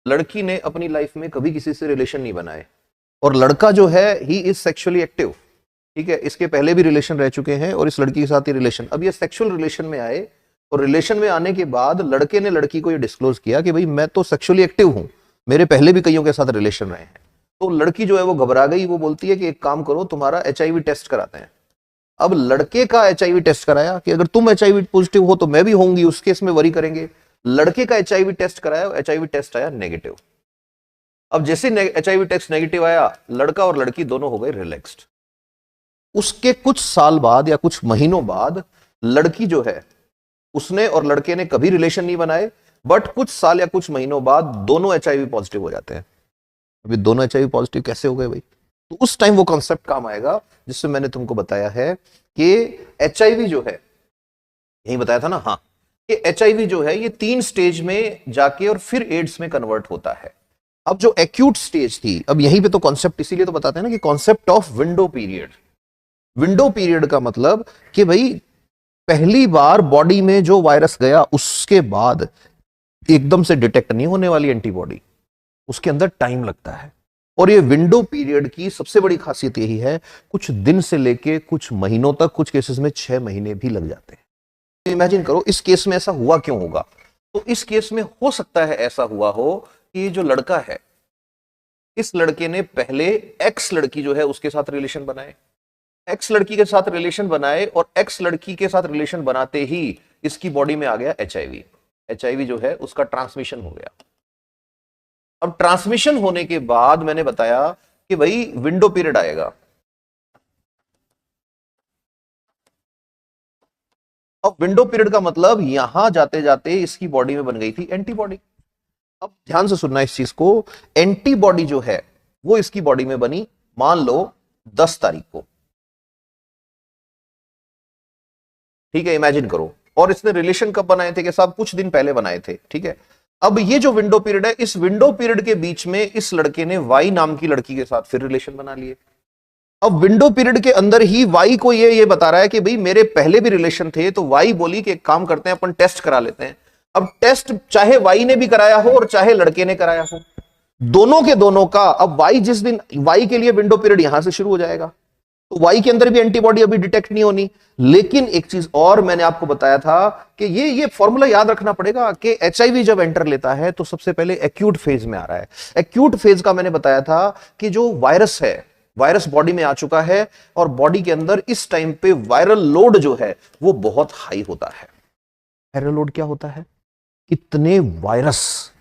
लड़की ने अपनी लाइफ में कभी किसी से रिलेशन नहीं बनाए, और लड़का जो है ही इज सेक्सुअली एक्टिव, ठीक है, इसके पहले भी रिलेशन रह चुके हैं और इस लड़की के साथ ही रिलेशन, अब ये सेक्सुअल रिलेशन में आए और रिलेशन में आने के बाद लड़के ने लड़की को ये डिस्क्लोज किया कि भाई मैं तो सेक्सुअली एक्टिव हूं, मेरे पहले भी कईयों के साथ रिलेशन रहे हैं। तो लड़की जो है वो घबरा गई, वो बोलती है कि एक काम करो, तुम्हारा HIV टेस्ट कराते हैं। अब लड़के का HIV टेस्ट कराया कि अगर तुम HIV पॉजिटिव हो तो मैं भी होंगी, उस केस में वरी करेंगे। लड़के का HIV टेस्ट कराया, HIV टेस्ट आया नेगेटिव। अब जैसे HIV टेस्ट नेगेटिव आया, लड़का और लड़की दोनों हो गए रिलैक्स्ड। उसके कुछ साल बाद या कुछ महीनों बाद लड़की जो है उसने और लड़के ने कभी रिलेशन नहीं बनाए, बट कुछ साल या कुछ महीनों बाद दोनों HIV पॉजिटिव हो जाते हैं। अभी दोनों HIV पॉजिटिव कैसे हो गए भाई? तो उस टाइम वो कॉन्सेप्ट काम आएगा जिससे मैंने तुमको बताया है कि HIV जो है, यही बताया था ना, हाँ, कि HIV जो है ये 3 स्टेज में जाके और फिर एड्स में कन्वर्ट होता है। अब जो एक्यूट स्टेज थी, अब यहीं पे तो कॉन्सेप्ट इसीलिए तो बताते हैं ना कि concept of window period. Window period का मतलब कि भाई पहली बार बॉडी में जो वायरस गया उसके बाद एकदम से डिटेक्ट नहीं होने वाली एंटीबॉडी, उसके अंदर टाइम लगता है। और ये विंडो पीरियड की सबसे बड़ी खासियत यही है, कुछ दिन से लेके कुछ महीनों तक, कुछ केसेस में 6 महीने भी लग जाते हैं। इमेजिन करो इस केस में ऐसा हुआ क्यों होगा? तो इस केस में हो सकता है ऐसा हुआ हो कि जो लड़का है, इस लड़के ने पहले एक्स लड़की जो है उसके साथ रिलेशन बनाए, एक्स लड़की के साथ रिलेशन बनाए, और एक्स लड़की के साथ रिलेशन बनाते ही इसकी बॉडी में आ गया HIV। HIV जो है उसका ट्रांसमिशन हो गया। अब ट्रांसमिशन होने के बाद मैंने बताया कि भाई विंडो पीरियड आएगा। अब विंडो पीरियड का मतलब यहां जाते जाते इसकी बॉडी में बन गई थी एंटीबॉडी। अब ध्यान से सुनना इस चीज को, एंटीबॉडी जो है वो इसकी बॉडी में बनी मान लो 10 तारीख को, ठीक है, इमेजिन करो। और इसने रिलेशन कब बनाए थे? कि साहब कुछ दिन पहले बनाए थे, ठीक है। अब ये जो विंडो पीरियड है, इस विंडो पीरियड के बीच में इस लड़के ने वाई नाम की लड़की के साथ फिर रिलेशन बना लिए। अब विंडो पीरियड के अंदर ही वाई को ये बता रहा है कि भाई मेरे पहले भी रिलेशन थे, तो वाई बोली कि एक काम करते हैं अपन टेस्ट करा लेते हैं। अब टेस्ट चाहे वाई ने भी कराया हो और चाहे लड़के ने कराया हो, दोनों के दोनों का, अब वाई जिस दिन, वाई के लिए विंडो पीरियड यहां से शुरू हो जाएगा, तो वाई के अंदर भी एंटीबॉडी अभी डिटेक्ट नहीं होनी। लेकिन एक चीज और मैंने आपको बताया था कि ये फॉर्मूला याद रखना पड़ेगा कि HIV जब एंटर लेता है तो सबसे पहले एक्यूट फेज में आ रहा है। एक्यूट फेज का मैंने बताया था कि जो वायरस है, वायरस बॉडी में आ चुका है और बॉडी के अंदर इस टाइम पे वायरल लोड जो है वो बहुत हाई होता है। वायरल लोड क्या होता है? कितने वायरस